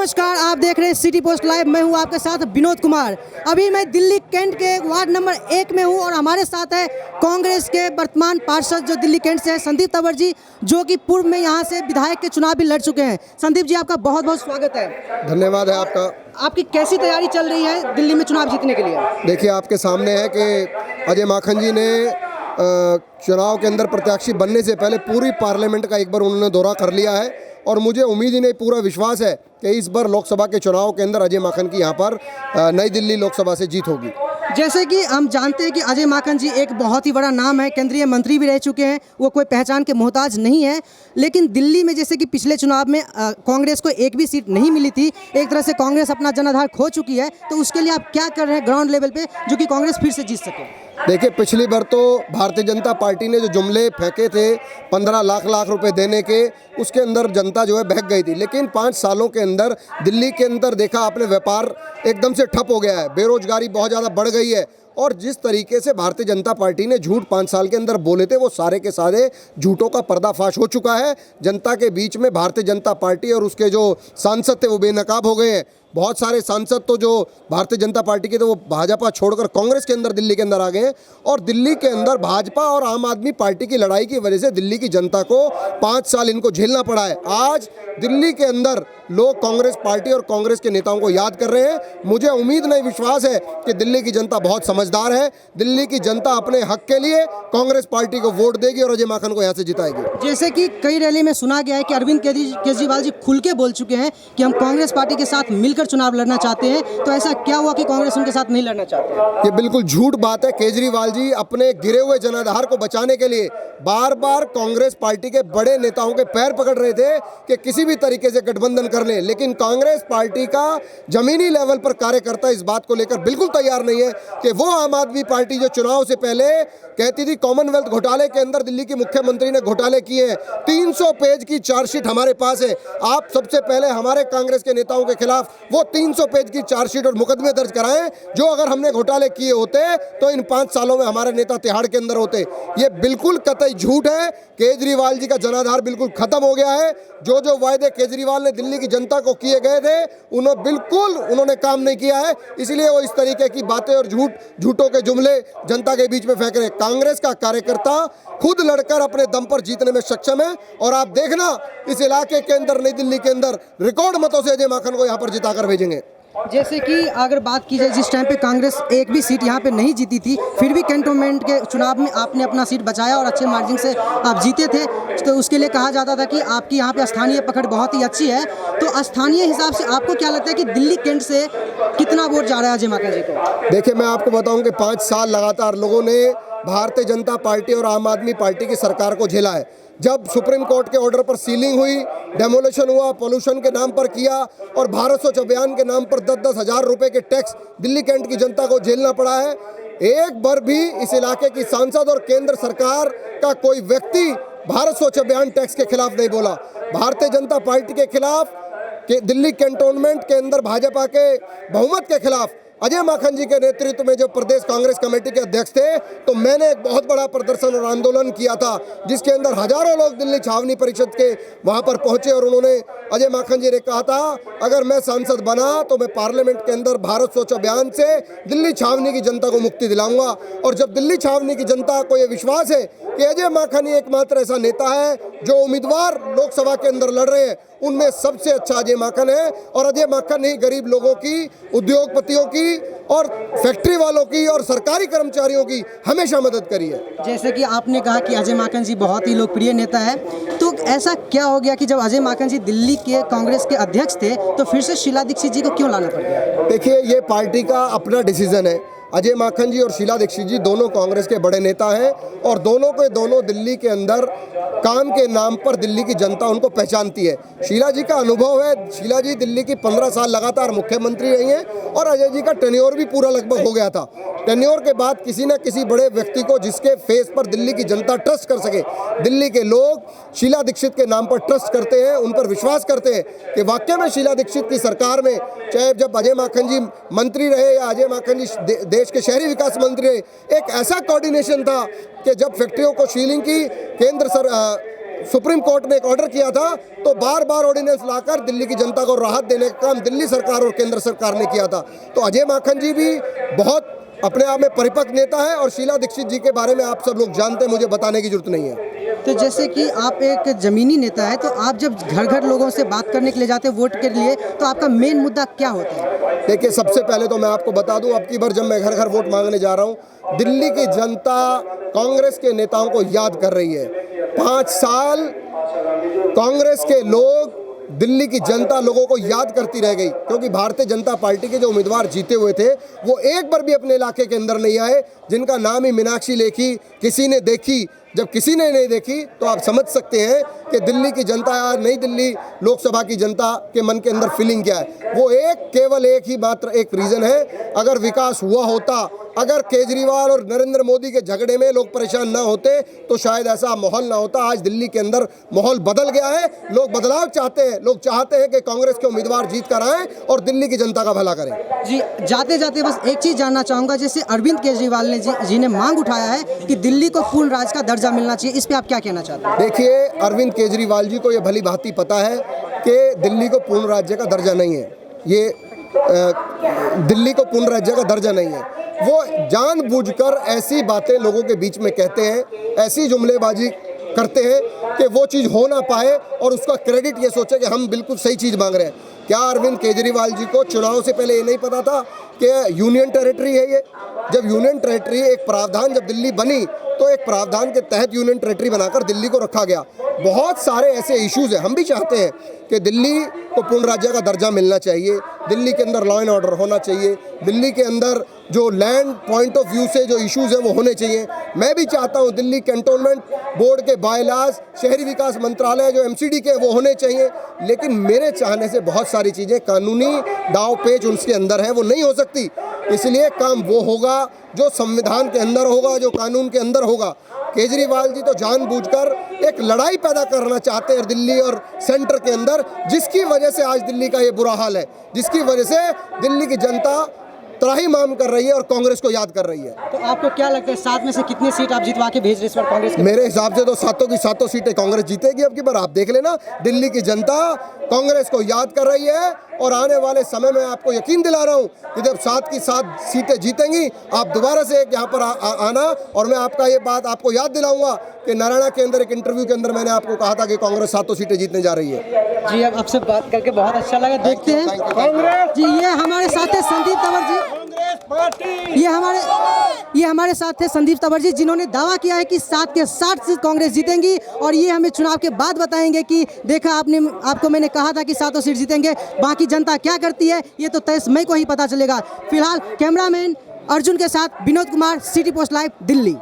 नमस्कार, आप देख रहे हैं सिटी पोस्ट लाइव। मैं हूं आपके साथ विनोद कुमार। अभी मैं दिल्ली कैंट के वार्ड नंबर 1 में हूं और हमारे साथ है कांग्रेस के वर्तमान पार्षद जो दिल्ली कैंट से हैं, संदीप तंवर जी, जो कि पूर्व में यहां से विधायक के चुनाव भी लड़ चुके हैं। संदीप जी, आपका बहुत बहुत स्वागत है। धन्यवाद है आपका। आपकी कैसी तैयारी चल रही है दिल्ली में चुनाव जीतने के लिए? देखिए, आपके सामने है कि अजय माखन जी ने चुनाव के अंदर प्रत्याशी बनने से पहले पूरी पार्लियामेंट का एक बार उन्होंने दौरा कर लिया है और मुझे उम्मीद ही नहीं, पूरा विश्वास है कि इस बार लोकसभा के चुनाव के अंदर अजय माखन की यहाँ पर नई दिल्ली लोकसभा से जीत होगी। जैसे कि हम जानते हैं कि अजय माकन जी एक बहुत ही बड़ा नाम है, केंद्रीय मंत्री भी रह चुके हैं, वो कोई पहचान के मोहताज नहीं है। लेकिन दिल्ली में जैसे कि पिछले चुनाव में कांग्रेस को एक भी सीट नहीं मिली थी, एक तरह से कांग्रेस अपना जनाधार खो चुकी है, तो उसके लिए आप क्या कर रहे हैं ग्राउंड लेवल पे जो कि कांग्रेस फिर से जीत सके? देखिए, पिछली बार तो भारतीय जनता पार्टी ने जो जुमले फेंके थे 15 लाख रुपए देने के, उसके अंदर जनता जो है बहक गई थी। लेकिन 5 सालों के अंदर दिल्ली के अंदर देखा आपने, व्यापार एकदम से ठप हो गया है, बेरोजगारी बहुत ज़्यादा बढ़ गई है और जिस तरीके से भारतीय जनता पार्टी ने झूठ 5 साल के अंदर बोले थे, वो सारे के सारे झूठों का पर्दाफाश हो चुका है। जनता के बीच में भारतीय जनता पार्टी और उसके जो सांसद थे वो बेनकाब हो गए हैं। बहुत सारे सांसद तो जो भारतीय जनता पार्टी के थे वो भाजपा छोड़कर कांग्रेस के अंदर दिल्ली के अंदर आ गए हैं और दिल्ली के अंदर भाजपा और आम आदमी पार्टी की लड़ाई की वजह से दिल्ली की जनता को 5 साल इनको झेलना पड़ा है। आज दिल्ली के अंदर लोग कांग्रेस पार्टी और कांग्रेस के नेताओं को याद कर रहे हैं। मुझे उम्मीद नहीं, विश्वास है कि दिल्ली की जनता बहुत समझदार है। दिल्ली की जनता अपने हक के लिए कांग्रेस पार्टी को वोट देगी और अजय माकन को यहाँ से जिताएगी। जैसे कि कई रैली में सुना गया है कि अरविंद केजरीवाल जी खुल के बोल चुके हैं कि हम कांग्रेस पार्टी के साथ मिलकर चुनाव लड़ना चाहते हैं, तो ऐसा क्या हुआ कि कांग्रेस उनके साथ नहीं लड़ना चाहते? ये बिल्कुल झूठ बात है। केजरीवाल जी अपने गिरे हुए जनाधार को बचाने के लिए बार बार कांग्रेस पार्टी के बड़े नेताओं के पैर पकड़ रहे थे कि किसी भी तरीके से गठबंधन कर लें, लेकिन कांग्रेस पार्टी का जमीनी लेवल पर कार्यकर्ता इस बात को लेकर बिल्कुल तैयार नहीं है कि वो आम आदमी पार्टी जो चुनाव से पहले कहती थी कॉमनवेल्थ घोटाले के अंदर दिल्ली की मुख्यमंत्री ने घोटाले किए हैं, 300 पेज की चार्जशीट हमारे पास है। आप सबसे पहले हमारे कांग्रेस के नेताओं के खिलाफ वो 300 पेज की चार्जशीट और मुकदमे दर्ज कराएं, जो अगर हमने घोटाले किए होते तो इन 5 सालों में हमारे नेता तिहाड़ के अंदर होते। ये बिल्कुल कतई झूठ है। केजरीवाल जी का जनाधार बिल्कुल खत्म हो गया है। जो वायदे केजरीवाल ने दिल्ली की जनता को किए गए थे उन्होंने काम नहीं किया है, इसलिए वो इस तरीके की बातें और झूठों के जुमले जनता के बीच में फेंक रहे हैं। कांग्रेस का कार्यकर्ता खुद लड़कर अपने दम पर जीतने में सक्षम है और आप देखना इस इलाके के अंदर, नई दिल्ली के अंदर रिकॉर्ड मतों से अजय माकन को यहाँ पर जिताकर भेजेंगे। जैसे कि अगर बात की जाए, जिस टाइम पे कांग्रेस एक भी सीट यहाँ पे नहीं जीती थी, फिर भी कैंटोनमेंट के चुनाव में आपने अपना सीट बचाया और अच्छे मार्जिन से आप जीते थे, तो उसके लिए कहा जाता था कि आपकी यहाँ पे स्थानीय पकड़ बहुत ही अच्छी है। तो स्थानीय हिसाब से आपको क्या लगता है कि दिल्ली कैंट से कितना वोट जा रहा है अजय माकन जी को? देखिए, मैं आपको बताऊं कि 5 साल लगातार लोगों ने भारतीय जनता पार्टी और आम आदमी पार्टी की सरकार को झेला है। जब सुप्रीम कोर्ट के ऑर्डर पर सीलिंग हुई, डेमोलिशन हुआ, पोल्यूशन के नाम पर किया और भारत स्वच्छ अभियान के नाम पर 10-10 हज़ार रुपए के टैक्स दिल्ली कैंट की जनता को झेलना पड़ा है। एक बार भी इस इलाके की सांसद और केंद्र सरकार का कोई व्यक्ति भारत स्वच्छ अभियान टैक्स के खिलाफ नहीं बोला। भारतीय जनता पार्टी के खिलाफ, कि दिल्ली कैंटोनमेंट के अंदर भाजपा के बहुमत के खिलाफ अजय माकन जी के नेतृत्व में जब प्रदेश कांग्रेस कमेटी के अध्यक्ष थे, तो मैंने एक बहुत बड़ा प्रदर्शन और आंदोलन किया था, जिसके अंदर हजारों लोग दिल्ली छावनी परिषद के वहां पर पहुंचे और उन्होंने अजय माकन जी ने कहा था, अगर मैं सांसद बना तो मैं पार्लियामेंट के अंदर भारत स्वच्छ अभियान से दिल्ली छावनी की जनता को मुक्ति दिलाऊंगा। और जब दिल्ली छावनी की जनता को यह विश्वास है कि अजय माकन ही एकमात्र ऐसा नेता है जो उम्मीदवार लोकसभा के अंदर लड़ रहे हैं, उनमें सबसे अच्छा अजय माकन है और अजय माकन ही गरीब लोगों की, उद्योगपतियों की और फैक्ट्री वालों की और सरकारी कर्मचारियों की हमेशा मदद करी है। जैसे कि आपने कहा कि अजय माकन जी बहुत ही लोकप्रिय नेता है, तो ऐसा क्या हो गया कि जब अजय माकन जी दिल्ली के कांग्रेस के अध्यक्ष थे तो फिर से शीला दीक्षित जी को क्यों लाना पड़ गया? देखिए, ये पार्टी का अपना डिसीजन है। अजय माकन जी और शीला दीक्षित जी दोनों कांग्रेस के बड़े नेता हैं और दोनों दिल्ली के अंदर काम के नाम पर दिल्ली की जनता उनको पहचानती है। शीला जी का अनुभव है, शीला जी दिल्ली की 15 साल लगातार मुख्यमंत्री रही हैं और अजय जी का टेन्योर भी पूरा लगभग हो गया था। टेन्योर के बाद किसी न किसी बड़े व्यक्ति को जिसके फेस पर दिल्ली की जनता ट्रस्ट कर सके, दिल्ली के लोग शीला दीक्षित के नाम पर ट्रस्ट करते हैं, उन पर विश्वास करते हैं कि वाकई में शीला दीक्षित की सरकार में, चाहे जब अजय माकन जी मंत्री रहे या अजय माकन जी देश के शहरी विकास मंत्री रहे, एक ऐसा कोऑर्डिनेशन था कि जब फैक्ट्रियों को सीलिंग की, सुप्रीम कोर्ट ने एक ऑर्डर किया था तो बार बार ऑर्डिनेंस लाकर दिल्ली की जनता को राहत देने का काम दिल्ली सरकार और केंद्र सरकार ने किया था। तो अजय माखन जी भी बहुत अपने आप में परिपक्व नेता है और शीला दीक्षित जी के बारे में आप सब लोग जानते हैं, मुझे बताने की जरूरत नहीं है। तो जैसे कि आप एक ज़मीनी नेता है, तो आप जब घर घर लोगों से बात करने के लिए जाते हैं वोट के लिए, तो आपका मेन मुद्दा क्या होता है? देखिए, सबसे पहले तो मैं आपको बता दूं, अब की बार जब मैं घर घर वोट मांगने जा रहा हूं, दिल्ली की जनता कांग्रेस के नेताओं को याद कर रही है। 5 साल कांग्रेस के लोग, दिल्ली की जनता लोगों को याद करती रह गई, क्योंकि भारतीय जनता पार्टी के जो उम्मीदवार जीते हुए थे वो एक बार भी अपने इलाके के अंदर नहीं आए, जिनका नाम ही मीनाक्षी लेखी किसी ने देखी। जब किसी ने नहीं देखी तो आप समझ सकते हैं कि दिल्ली की जनता या नई दिल्ली लोकसभा की जनता के मन के अंदर फीलिंग क्या है। वो केवल एक ही मात्र एक रीज़न है, अगर विकास हुआ होता, अगर केजरीवाल और नरेंद्र मोदी के झगड़े में लोग परेशान ना होते तो शायद ऐसा माहौल ना होता। आज दिल्ली के अंदर माहौल बदल गया है, लोग बदलाव चाहते हैं, लोग चाहते हैं कि कांग्रेस के उम्मीदवार जीत कर आएँ और दिल्ली की जनता का भला करें। जी, जाते जाते बस एक चीज़ जानना चाहूँगा, जैसे अरविंद केजरीवाल ने जी ने मांग उठाया है कि दिल्ली को पूर्ण राज्य का दर्जा मिलना चाहिए, इस पर आप क्या कहना चाहते हैं? देखिए, अरविंद केजरीवाल जी को ये भली भांति पता है कि दिल्ली को पूर्ण राज्य का दर्जा नहीं है, दिल्ली को पूर्ण राज्य का दर्जा नहीं है। वो जानबूझकर ऐसी बातें लोगों के बीच में कहते हैं, ऐसी जुमलेबाजी करते हैं कि वो चीज़ हो ना पाए और उसका क्रेडिट ये सोचे कि हम बिल्कुल सही चीज़ मांग रहे हैं। क्या अरविंद केजरीवाल जी को चुनाव से पहले ये नहीं पता था कि यूनियन टेरिटरी है ये? जब यूनियन टेरिटरी एक प्रावधान, जब दिल्ली बनी तो एक प्रावधान के तहत यूनियन टेरिटरी बनाकर दिल्ली को रखा गया। बहुत सारे ऐसे इश्यूज़ हैं, हम भी चाहते हैं कि दिल्ली को पूर्ण राज्य का दर्जा मिलना चाहिए, दिल्ली के अंदर लॉ एंड ऑर्डर होना चाहिए, दिल्ली के अंदर जो लैंड पॉइंट ऑफ व्यू से जो इश्यूज़ हैं वो होने चाहिए। मैं भी चाहता हूँ दिल्ली कैंटोनमेंट बोर्ड के बायलाज, शहरी विकास मंत्रालय जो MCD के वो होने चाहिए, लेकिन मेरे चाहने से बहुत सारी चीज़ें कानूनी दाव पेच उसके अंदर है, वो नहीं हो सकती। इसलिए काम वो होगा जो संविधान के अंदर होगा, जो कानून के अंदर होगा। केजरीवाल जी तो जानबूझकर एक लड़ाई पैदा करना चाहते हैं दिल्ली और सेंटर के अंदर, जिसकी वजह से आज दिल्ली का ये बुरा हाल है, जिसकी वजह से दिल्ली की जनता त्राहिमाम कर रही है और कांग्रेस को याद कर रही है। तो आपको क्या लगता है 7 में से कितनी सीट आप जितवा के भेज रहे हैं इस बार कांग्रेस के? मेरे हिसाब से तो 7 की 7 सीटें कांग्रेस जीतेगी अब की बार। आप देख लेना, दिल्ली की जनता कांग्रेस को याद कर रही है और आने वाले समय में आपको यकीन दिला रहा हूं कि जब 7 की 7 सीटें जीतेंगी, आप दोबारा से यहाँ पर आना और मैं आपका ये बात आपको याद दिलाऊंगा कि नारायणा के अंदर एक इंटरव्यू के अंदर मैंने आपको कहा था कि कांग्रेस 7 सीटें जीतने जा रही है। जी, अब आपसे बात करके बहुत अच्छा लगा। देखते हैं जी, ये हमारे साथ है संदीप तंवर जी, ये हमारे साथ थे संदीप तंवर जी, जिन्होंने दावा किया है कि 7 के 7 सीट कांग्रेस जीतेंगी और ये हमें चुनाव के बाद बताएंगे कि देखा आपको मैंने कहा था कि 7 सीट जीतेंगे, बाकी जनता क्या करती है ये तो 23 मई को ही पता चलेगा। फिलहाल कैमरामैन अर्जुन के साथ Vinod Kumar, city post live, Delhi.